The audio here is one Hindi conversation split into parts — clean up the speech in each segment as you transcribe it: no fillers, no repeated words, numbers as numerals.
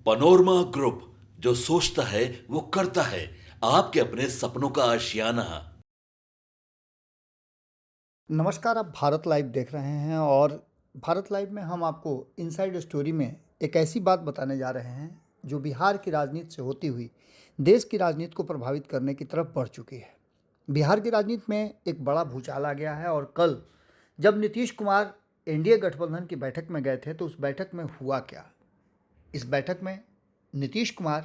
पनोरमा ग्रुप, जो सोचता है वो करता है। आपके अपने सपनों का आशियाना। नमस्कार, आप भारत लाइव देख रहे हैं और भारत लाइव में हम आपको इनसाइड स्टोरी में एक ऐसी बात बताने जा रहे हैं जो बिहार की राजनीति से होती हुई देश की राजनीति को प्रभावित करने की तरफ बढ़ चुकी है। बिहार की राजनीति में एक बड़ा भूचाल आ गया है और कल जब नीतीश कुमार एनडीए गठबंधन की बैठक में गए थे तो उस बैठक में हुआ क्या? इस बैठक में नीतीश कुमार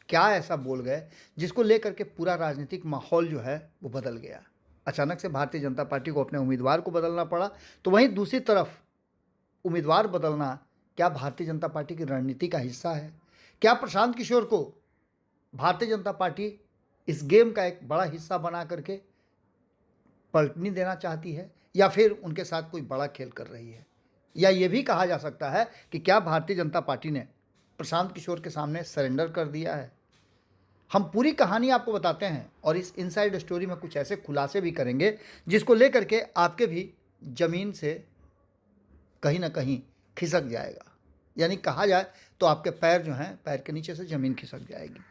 क्या ऐसा बोल गए जिसको लेकर के पूरा राजनीतिक माहौल जो है वो बदल गया। अचानक से भारतीय जनता पार्टी को अपने उम्मीदवार को बदलना पड़ा, तो वहीं दूसरी तरफ उम्मीदवार बदलना क्या भारतीय जनता पार्टी की रणनीति का हिस्सा है? क्या प्रशांत किशोर को भारतीय जनता पार्टी इस गेम का एक बड़ा हिस्सा बना करके पलटनी देना चाहती है या फिर उनके साथ कोई बड़ा खेल कर रही है? या ये भी कहा जा सकता है कि क्या भारतीय जनता पार्टी ने प्रशांत किशोर के सामने सरेंडर कर दिया है? हम पूरी कहानी आपको बताते हैं और इस इनसाइड स्टोरी में कुछ ऐसे खुलासे भी करेंगे जिसको लेकर के आपके भी ज़मीन से कहीं ना कहीं खिसक जाएगा। यानी कहा जाए तो आपके पैर जो हैं, पैर के नीचे से ज़मीन खिसक जाएगी।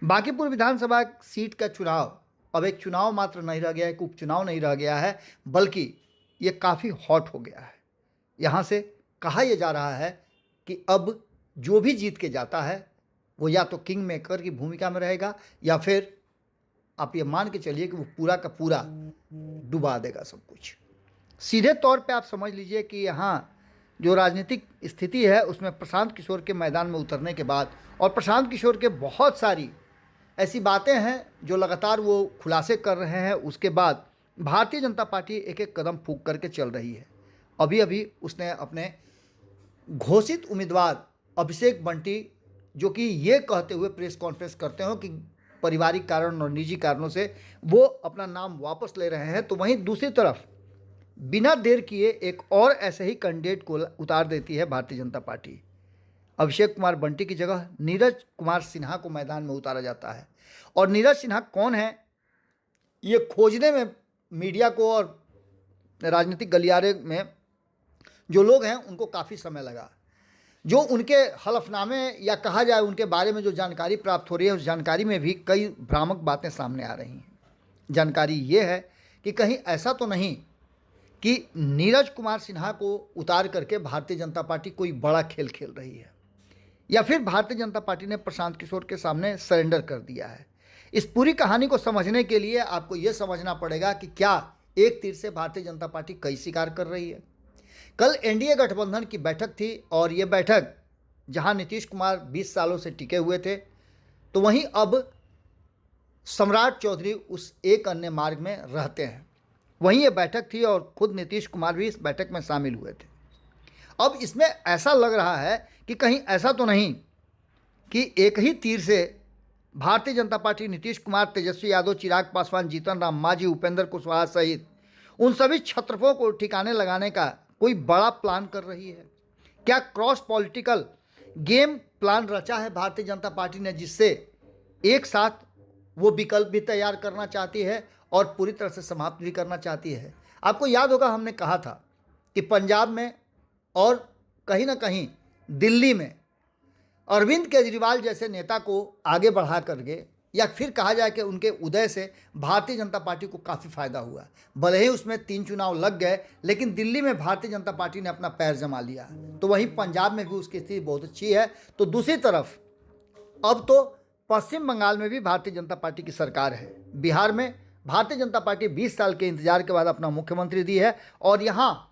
बांकीपुर विधानसभा सीट का चुनाव अब एक चुनाव मात्र नहीं रह गया है, एक उपचुनाव नहीं रह गया है, बल्कि ये काफ़ी हॉट हो गया है। यहाँ से कहा यह जा रहा है कि अब जो भी जीत के जाता है वो या तो किंग मेकर की भूमिका में रहेगा या फिर आप ये मान के चलिए कि वो पूरा का पूरा डुबा देगा सब कुछ। सीधे तौर पे आप समझ लीजिए कि यहाँ जो राजनीतिक स्थिति है उसमें प्रशांत किशोर के मैदान में उतरने के बाद और प्रशांत किशोर के बहुत सारी ऐसी बातें हैं जो लगातार वो खुलासे कर रहे हैं, उसके बाद भारतीय जनता पार्टी एक एक कदम फूंक करके चल रही है। अभी अभी उसने अपने घोषित उम्मीदवार अभिषेक बंटी, जो कि ये कहते हुए प्रेस कॉन्फ्रेंस करते हो कि पारिवारिक कारण और निजी कारणों से वो अपना नाम वापस ले रहे हैं, तो वहीं दूसरी तरफ बिना देर किए एक और ऐसे ही कैंडिडेट को उतार देती है भारतीय जनता पार्टी। अभिषेक कुमार बंटी की जगह नीरज कुमार सिन्हा को मैदान में उतारा जाता है। और नीरज सिन्हा कौन है ये खोजने में मीडिया को और राजनीतिक गलियारे में जो लोग हैं उनको काफ़ी समय लगा। जो उनके हलफनामे या कहा जाए उनके बारे में जो जानकारी प्राप्त हो रही है, उस जानकारी में भी कई भ्रामक बातें सामने आ रही हैं। जानकारी ये है कि कहीं ऐसा तो नहीं कि नीरज कुमार सिन्हा को उतार करके भारतीय जनता पार्टी कोई बड़ा खेल खेल रही है या फिर भारतीय जनता पार्टी ने प्रशांत किशोर के सामने सरेंडर कर दिया है। इस पूरी कहानी को समझने के लिए आपको ये समझना पड़ेगा कि क्या एक तीर से भारतीय जनता पार्टी कई शिकार कर रही है। कल एनडीए गठबंधन की बैठक थी और ये बैठक जहां नीतीश कुमार 20 सालों से टिके हुए थे, तो वहीं अब सम्राट चौधरी उस एक अन्य मार्ग में रहते हैं। वहीं ये बैठक थी और खुद नीतीश कुमार भी इस बैठक में शामिल हुए थे। अब इसमें ऐसा लग रहा है कि कहीं ऐसा तो नहीं कि एक ही तीर से भारतीय जनता पार्टी नीतीश कुमार, तेजस्वी यादव, चिराग पासवान, जीतन राम मांझी, उपेंद्र कुशवाहा सहित उन सभी छत्रपों को ठिकाने लगाने का कोई बड़ा प्लान कर रही है। क्या क्रॉस पॉलिटिकल गेम प्लान रचा है भारतीय जनता पार्टी ने, जिससे एक साथ वो विकल्प भी तैयार करना चाहती है और पूरी तरह से समाप्त भी करना चाहती है। आपको याद होगा हमने कहा था कि पंजाब में और कहीं ना कहीं दिल्ली में अरविंद केजरीवाल जैसे नेता को आगे बढ़ा करके या फिर कहा जाए कि उनके उदय से भारतीय जनता पार्टी को काफ़ी फायदा हुआ। भले ही उसमें 3 चुनाव लग गए, लेकिन दिल्ली में भारतीय जनता पार्टी ने अपना पैर जमा लिया। तो वहीं पंजाब में भी उसकी स्थिति बहुत अच्छी है। तो दूसरी तरफ अब तो पश्चिम बंगाल में भी भारतीय जनता पार्टी की सरकार है। बिहार में भारतीय जनता पार्टी 20 साल के इंतजार के बाद अपना मुख्यमंत्री दी है और यहाँ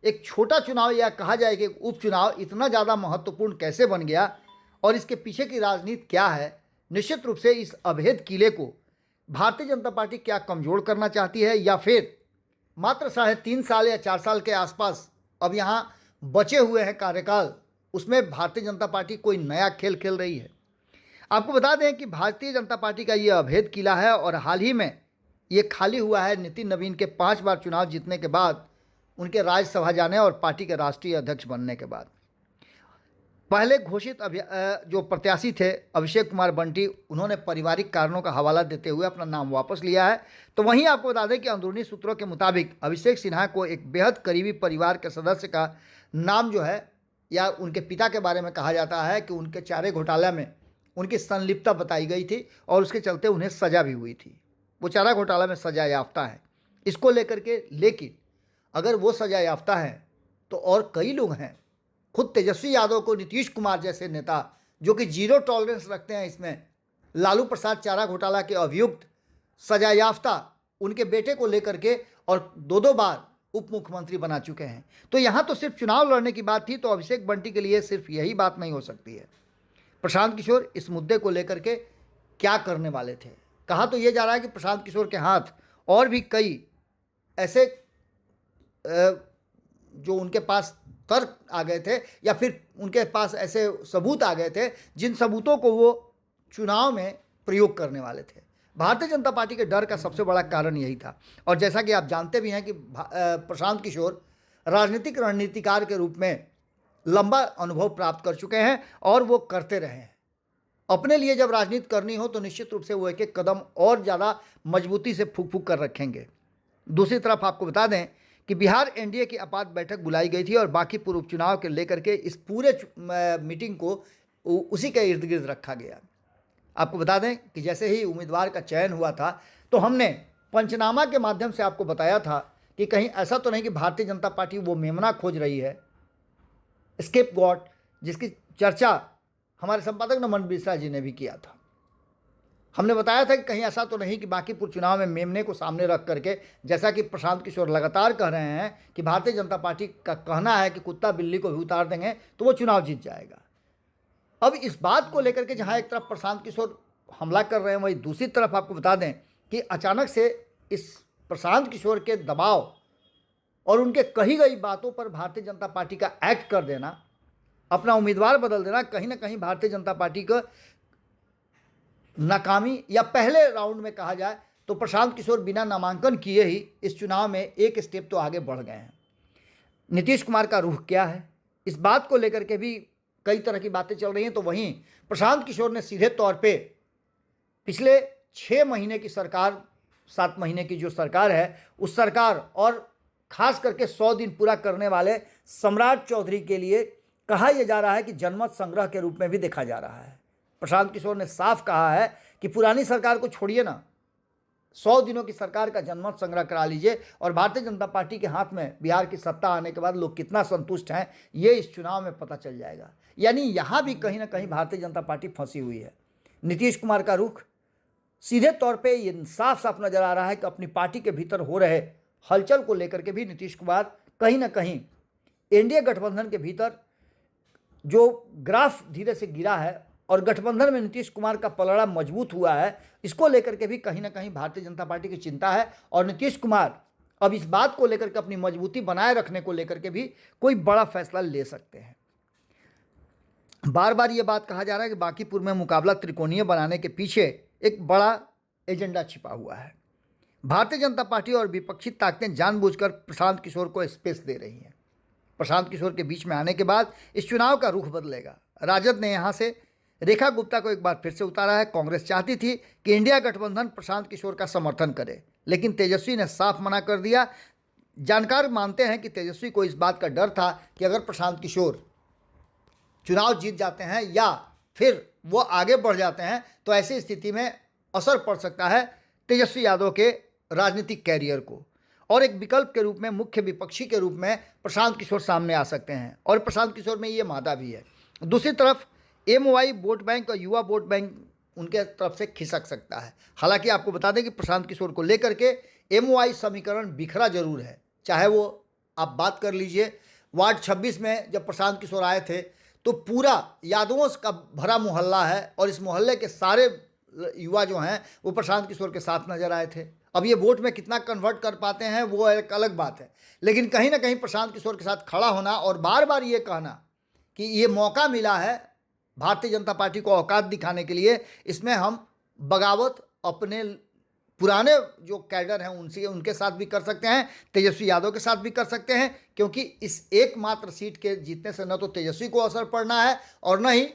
एक छोटा चुनाव या कहा जाए कि उपचुनाव इतना ज़्यादा महत्वपूर्ण कैसे बन गया और इसके पीछे की राजनीति क्या है। निश्चित रूप से इस अभेद किले को भारतीय जनता पार्टी क्या कमज़ोर करना चाहती है या फिर मात्र 3.5 साल या 4 साल के आसपास अब यहाँ बचे हुए हैं कार्यकाल, उसमें भारतीय जनता पार्टी कोई नया खेल खेल रही है। आपको बता दें कि भारतीय जनता पार्टी का ये अभेद किला है और हाल ही में ये खाली हुआ है नितिन नवीन के 5 बार चुनाव जीतने के बाद, उनके राज्यसभा जाने और पार्टी के राष्ट्रीय अध्यक्ष बनने के बाद। पहले घोषित जो प्रत्याशी थे अभिषेक कुमार बंटी, उन्होंने पारिवारिक कारणों का हवाला देते हुए अपना नाम वापस लिया है। तो वहीं आपको बता दें कि अंदरूनी सूत्रों के मुताबिक अभिषेक सिन्हा को एक बेहद करीबी परिवार के सदस्य का नाम जो है या उनके पिता के बारे में कहा जाता है कि उनके चारे घोटाला में उनकी संलिप्तता बताई गई थी और उसके चलते उन्हें सज़ा भी हुई थी। वो चारा घोटाला में सज़ा याफ्ता है इसको लेकर के। लेकिन अगर वो सज़ा याफ्ता है तो और कई लोग हैं, खुद तेजस्वी यादव को नीतीश कुमार जैसे नेता जो कि जीरो टॉलरेंस रखते हैं इसमें, लालू प्रसाद चारा घोटाला के अभियुक्त सजा याफ्ता उनके बेटे को लेकर के और दो बार उप मुख्यमंत्री बना चुके हैं। तो यहाँ तो सिर्फ चुनाव लड़ने की बात थी, तो अभिषेक बंटी के लिए सिर्फ यही बात नहीं हो सकती है। प्रशांत किशोर इस मुद्दे को लेकर के क्या करने वाले थे? कहा तो ये जा रहा है कि प्रशांत किशोर के हाथ और भी कई ऐसे जो उनके पास तर्क आ गए थे या फिर उनके पास ऐसे सबूत आ गए थे जिन सबूतों को वो चुनाव में प्रयोग करने वाले थे। भारतीय जनता पार्टी के डर का सबसे बड़ा कारण यही था। और जैसा कि आप जानते भी हैं कि प्रशांत किशोर राजनीतिक रणनीतिकार के रूप में लंबा अनुभव प्राप्त कर चुके हैं और वो करते रहे हैं। अपने लिए जब राजनीति करनी हो तो निश्चित रूप से वो एक एक कदम और ज़्यादा मजबूती से फूक फूक कर रखेंगे। दूसरी तरफ आपको बता दें कि बिहार एनडीए की आपात बैठक बुलाई गई थी और बाकी पूर्व उपचुनाव के लेकर के इस पूरे मीटिंग को उसी के इर्द गिर्द रखा गया। आपको बता दें कि जैसे ही उम्मीदवार का चयन हुआ था तो हमने पंचनामा के माध्यम से आपको बताया था कि कहीं ऐसा तो नहीं कि भारतीय जनता पार्टी वो मेमना खोज रही है, स्केप गॉट, जिसकी चर्चा हमारे संपादक नमन बिस्रा जी ने भी किया था। हमने बताया था कि कहीं ऐसा तो नहीं कि बांकीपुर चुनाव में मेमने को सामने रख करके, जैसा कि प्रशांत किशोर लगातार कह रहे हैं कि भारतीय जनता पार्टी का कहना है कि कुत्ता बिल्ली को भी उतार देंगे तो वो चुनाव जीत जाएगा। अब इस बात को लेकर के जहां एक तरफ प्रशांत किशोर हमला कर रहे हैं, वहीं दूसरी तरफ आपको बता दें कि अचानक से इस प्रशांत किशोर के दबाव और उनके कही गई बातों पर भारतीय जनता पार्टी का एक्ट कर देना, अपना उम्मीदवार बदल देना, कहीं ना कहीं भारतीय जनता पार्टी को नाकामी, या पहले राउंड में कहा जाए तो प्रशांत किशोर बिना नामांकन किए ही इस चुनाव में एक स्टेप तो आगे बढ़ गए हैं। नीतीश कुमार का रुख क्या है, इस बात को लेकर के भी कई तरह की बातें चल रही हैं। तो वहीं प्रशांत किशोर ने सीधे तौर पे पिछले 6 महीने की सरकार, 7 महीने की जो सरकार है उस सरकार और खास करके 100 दिन पूरा करने वाले सम्राट चौधरी के लिए कहा यह जा रहा है कि जनमत संग्रह के रूप में भी देखा जा रहा है। प्रशांत किशोर ने साफ कहा है कि पुरानी सरकार को छोड़िए ना, 100 दिनों की सरकार का जनमत संग्रह करा लीजिए और भारतीय जनता पार्टी के हाथ में बिहार की सत्ता आने के बाद लोग कितना संतुष्ट हैं ये इस चुनाव में पता चल जाएगा। यानी यहाँ भी कहीं ना कहीं भारतीय जनता पार्टी फंसी हुई है। नीतीश कुमार का रुख सीधे तौर पे ये साफ साफ नजर आ रहा है कि अपनी पार्टी के भीतर हो रहे हलचल को लेकर के भी नीतीश कुमार कहीं ना कहीं एनडीए गठबंधन के भीतर जो ग्राफ धीरे से गिरा है और गठबंधन में नीतीश कुमार का पलड़ा मजबूत हुआ है, इसको लेकर के भी कहीं ना कहीं भारतीय जनता पार्टी की चिंता है। और नीतीश कुमार अब इस बात को लेकर के अपनी मजबूती बनाए रखने को लेकर के भी कोई बड़ा फैसला ले सकते हैं। बार बार ये बात कहा जा रहा है कि बांकीपुर में मुकाबला त्रिकोणीय बनाने के पीछे एक बड़ा एजेंडा छिपा हुआ है। भारतीय जनता पार्टी और विपक्षी ताकतें जानबूझकर प्रशांत किशोर को स्पेस दे रही हैं। प्रशांत किशोर के बीच में आने के बाद इस चुनाव का रुख बदलेगा। राजद ने यहाँ से रेखा गुप्ता को एक बार फिर से उतारा है। कांग्रेस चाहती थी कि इंडिया गठबंधन प्रशांत किशोर का समर्थन करे, लेकिन तेजस्वी ने साफ मना कर दिया। जानकार मानते हैं कि तेजस्वी को इस बात का डर था कि अगर प्रशांत किशोर चुनाव जीत जाते हैं या फिर वो आगे बढ़ जाते हैं तो ऐसी स्थिति में असर पड़ सकता है तेजस्वी यादव के राजनीतिक कैरियर को, और एक विकल्प के रूप में, मुख्य विपक्षी के रूप में प्रशांत किशोर सामने आ सकते हैं। और प्रशांत किशोर में ये मादा भी है। दूसरी तरफ एमओआई वोट बैंक और युवा वोट बैंक उनके तरफ से खिसक सकता है। हालांकि आपको बता दें कि प्रशांत किशोर को लेकर के एमओआई समीकरण बिखरा जरूर है। चाहे वो आप बात कर लीजिए वार्ड 26 में जब प्रशांत किशोर आए थे तो पूरा यादवों का भरा मोहल्ला है और इस मोहल्ले के सारे युवा जो हैं वो प्रशांत किशोर के साथ नजर आए थे। अब ये वोट में कितना कन्वर्ट कर पाते हैं वो एक अलग बात है, लेकिन कहीं ना कहीं प्रशांत किशोर के साथ खड़ा होना और बार बार ये कहना कि ये मौका मिला है भारतीय जनता पार्टी को औकात दिखाने के लिए, इसमें हम बगावत अपने पुराने जो कैडर हैं उनके साथ भी कर सकते हैं, तेजस्वी यादव के साथ भी कर सकते हैं, क्योंकि इस एकमात्र सीट के जीतने से न तो तेजस्वी को असर पड़ना है और न ही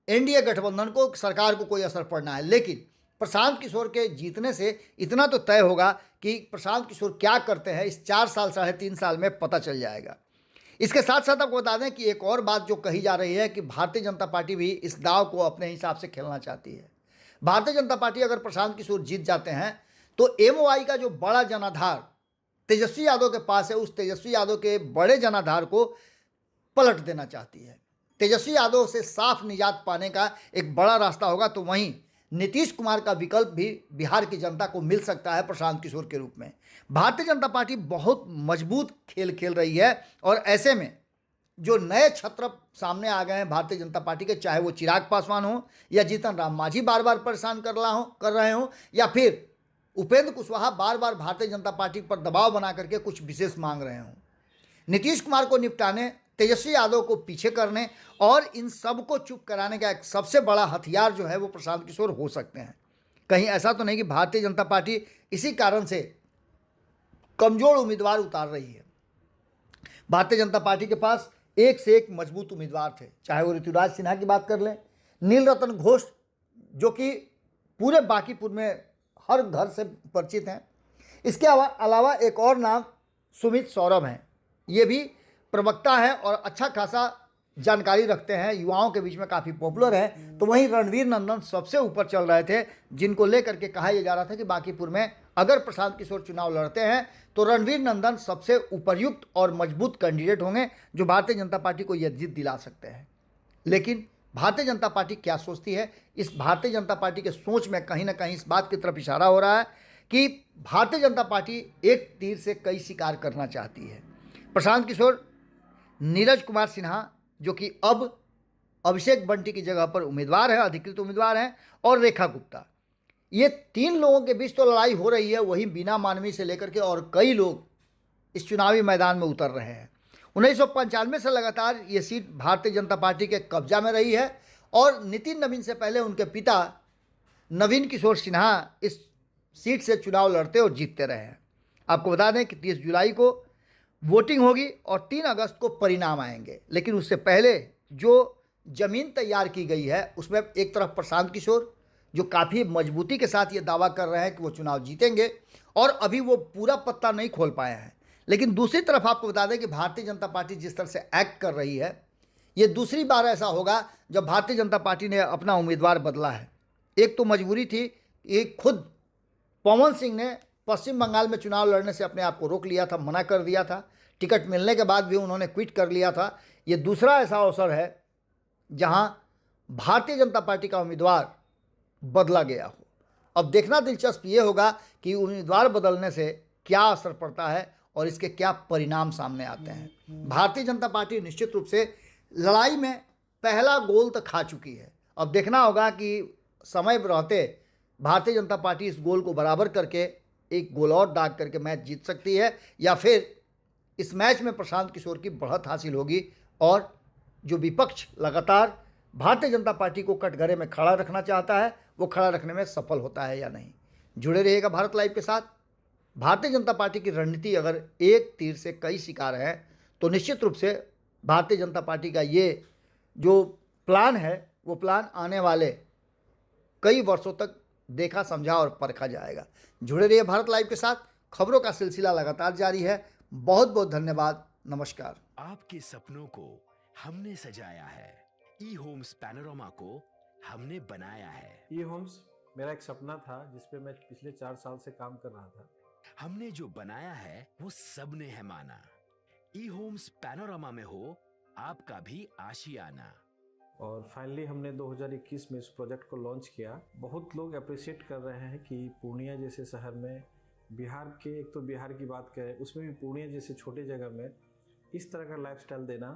एनडीए गठबंधन को, सरकार को कोई असर पड़ना है। लेकिन प्रशांत किशोर के जीतने से इतना तो तय होगा कि प्रशांत किशोर क्या करते हैं इस 4 साल 3.5 साल में पता चल जाएगा। इसके साथ साथ आपको बता दें कि एक और बात जो कही जा रही है कि भारतीय जनता पार्टी भी इस दाव को अपने हिसाब से खेलना चाहती है। भारतीय जनता पार्टी अगर प्रशांत किशोर जीत जाते हैं तो एमओआई का जो बड़ा जनाधार तेजस्वी यादव के पास है, उस तेजस्वी यादव के बड़े जनाधार को पलट देना चाहती है। तेजस्वी यादव से साफ निजात पाने का एक बड़ा रास्ता होगा, तो वहीं नीतीश कुमार का विकल्प भी बिहार की जनता को मिल सकता है प्रशांत किशोर के रूप में। भारतीय जनता पार्टी बहुत मजबूत खेल खेल रही है और ऐसे में जो नए छत्र सामने आ गए हैं भारतीय जनता पार्टी के, चाहे वो चिराग पासवान हो या जीतन राम मांझी बार बार परेशान कर रहे हो, या फिर उपेंद्र कुशवाहा बार बार भारतीय जनता पार्टी पर दबाव बना करके कुछ विशेष मांग रहे हों, नीतीश कुमार को निपटाने, तेजस्वी यादव को पीछे करने और इन सब को चुप कराने का एक सबसे बड़ा हथियार जो है वो प्रशांत किशोर हो सकते हैं। कहीं ऐसा तो नहीं कि भारतीय जनता पार्टी इसी कारण से कमजोर उम्मीदवार उतार रही है। भारतीय जनता पार्टी के पास एक से एक मजबूत उम्मीदवार थे, चाहे वो ऋतुराज सिन्हा की बात कर लें, नीलरतन घोष जो कि पूरे बांकीपुर में हर घर से परिचित हैं। इसके अलावा एक और नाम सुमित सौरभ हैं, ये भी प्रवक्ता हैं और अच्छा खासा जानकारी रखते हैं, युवाओं के बीच में काफ़ी पॉपुलर हैं। तो वहीं रणवीर नंदन सबसे ऊपर चल रहे थे, जिनको लेकर के कहा यह जा रहा था कि बांकीपुर में अगर प्रशांत किशोर चुनाव लड़ते हैं तो रणवीर नंदन सबसे उपयुक्त और मजबूत कैंडिडेट होंगे जो भारतीय जनता पार्टी को यह जीत दिला सकते हैं। लेकिन भारतीय जनता पार्टी क्या सोचती है, इस भारतीय जनता पार्टी के सोच में कहीं ना कहीं इस बात की तरफ इशारा हो रहा है कि भारतीय जनता पार्टी एक तीर से कई शिकार करना चाहती है। प्रशांत किशोर, नीरज कुमार सिन्हा जो कि अब अभिषेक बंटी की जगह पर उम्मीदवार है, अधिकृत उम्मीदवार हैं, और रेखा गुप्ता, ये तीन लोगों के बीच तो लड़ाई हो रही है। वहीं बीना मानवी से लेकर के और कई लोग इस चुनावी मैदान में उतर रहे हैं। 1995 से लगातार ये सीट भारतीय जनता पार्टी के कब्जा में रही है और नितिन नवीन से पहले उनके पिता नवीन किशोर सिन्हा इस सीट से चुनाव लड़ते और जीतते रहे हैं। आपको बता दें कि 30 जुलाई को वोटिंग होगी और 3 अगस्त को परिणाम आएंगे। लेकिन उससे पहले जो ज़मीन तैयार की गई है उसमें एक तरफ प्रशांत किशोर जो काफ़ी मजबूती के साथ ये दावा कर रहे हैं कि वो चुनाव जीतेंगे और अभी वो पूरा पत्ता नहीं खोल पाया है, लेकिन दूसरी तरफ आपको बता दें कि भारतीय जनता पार्टी जिस तरह से एक्ट कर रही है, ये दूसरी बार ऐसा होगा जब भारतीय जनता पार्टी ने अपना उम्मीदवार बदला है। एक तो मजबूरी थी, एक खुद पवन सिंह ने पश्चिम बंगाल में चुनाव लड़ने से अपने आप को रोक लिया था, मना कर दिया था, टिकट मिलने के बाद भी उन्होंने क्विट कर लिया था। ये दूसरा ऐसा अवसर है जहां भारतीय जनता पार्टी का उम्मीदवार बदला गया हो। अब देखना दिलचस्प ये होगा कि उम्मीदवार बदलने से क्या असर पड़ता है और इसके क्या परिणाम सामने आते हैं। भारतीय जनता पार्टी निश्चित रूप से लड़ाई में पहला गोल तो खा चुकी है। अब देखना होगा कि समय रहते भारतीय जनता पार्टी इस गोल को बराबर करके एक गोल और दाग करके मैच जीत सकती है, या फिर इस मैच में प्रशांत किशोर की बढ़त हासिल होगी और जो विपक्ष लगातार भारतीय जनता पार्टी को कटघरे में खड़ा रखना चाहता है वो खड़ा रखने में सफल होता है या नहीं। जुड़े रहिएगा भारत लाइव के साथ। भारतीय जनता पार्टी की रणनीति अगर एक तीर से कई शिकार है तो निश्चित रूप से भारतीय जनता पार्टी का ये जो प्लान है वो प्लान आने वाले कई वर्षों तक देखा, समझा और परखा जाएगा। जुड़े रहिए भारत लाइव के साथ, खबरों का सिलसिला लगातार जारी है। बहुत बहुत धन्यवाद, नमस्कार। आपके सपनों को हमने सजाया है, ई होम्स पैनोरामा को हमने बनाया है। ई होम्स मेरा एक सपना था जिस पे मैं पिछले 4 साल से काम कर रहा था। हमने जो बनाया है वो सबने है माना। ई होम्स पैनोरामा में हो आपका भी आशियाना। और फाइनली हमने 2021 में इस प्रोजेक्ट को लॉन्च किया। बहुत लोग अप्रिशिएट कर रहे हैं कि पूर्णिया जैसे शहर में, बिहार के, एक तो बिहार की बात करें उसमें भी पूर्णिया जैसे छोटे जगह में इस तरह का लाइफस्टाइल देना,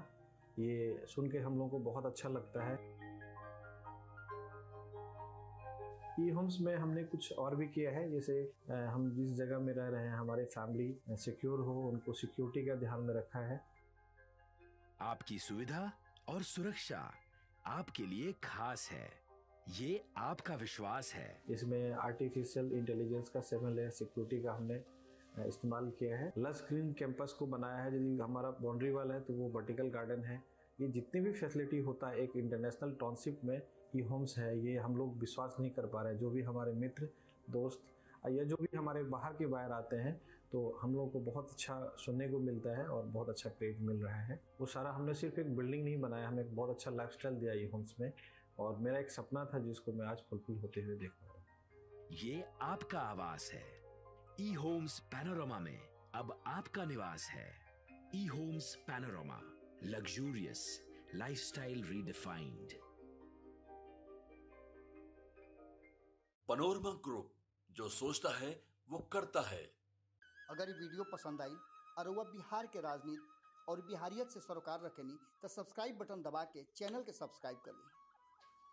ये सुन के हम लोगों को बहुत अच्छा लगता है। ई होम्स में हमने कुछ और भी किया है, जैसे हम जिस जगह में रह रहे हैं हमारे फैमिली सिक्योर हो, उनको सिक्योरिटी का ध्यान में रखा है। आपकी सुविधा और सुरक्षा आपके लिए खास है, ये आपका विश्वास है। इसमें आर्टिफिशियल इंटेलिजेंस का 7 लेयर सिक्योरिटी का हमने इस्तेमाल किया है। लस ग्रीन कैंपस को बनाया है, यदि हमारा बाउंड्री वाल है तो वो वर्टिकल गार्डन है। ये जितनी भी फैसिलिटी होता है एक इंटरनेशनल टाउनशिप में ई होम्स है, ये हम लोग विश्वास नहीं कर पा रहे हैं। जो भी हमारे मित्र, दोस्त या जो भी हमारे बाहर के बाहर आते हैं तो हम लोगों को बहुत अच्छा सुनने को मिलता है और बहुत अच्छा क्रेडिट मिल रहा है। वो सारा हमने सिर्फ एक बिल्डिंग नहीं बनाया, हमें एक बहुत अच्छा लाइफस्टाइल दिया ये होम्स में, और मेरा एक सपना था जिसको मैं आज फुलफिल होते हुए देख रहा हूँ। ये आपका आवास है। ई होम्स पैनोरामा में अब आपका निवास है। E homes Panorama, luxurious lifestyle redefined. Panorama group, जो सोचता है वो करता है। अगर ये वीडियो पसंद आई और वह बिहार के राजनीति और बिहारियत से सरोकार रखेनी तो सब्सक्राइब बटन दबा के चैनल के सब्सक्राइब कर ली।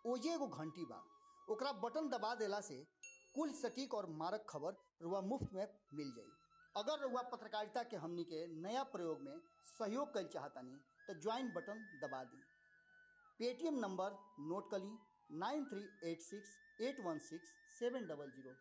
ओजे एगो घंटी बा, ओकरा बटन दबा देला से कुल सटीक और मारक खबर रुआ मुफ्त में मिल जाई। अगर रुआ पत्रकारिता के हमनी के नया प्रयोग में सहयोग कर चाहतानी तो ज्वाइन बटन दबा दी। पेटीएम नंबर नोट कर ली 9386816700।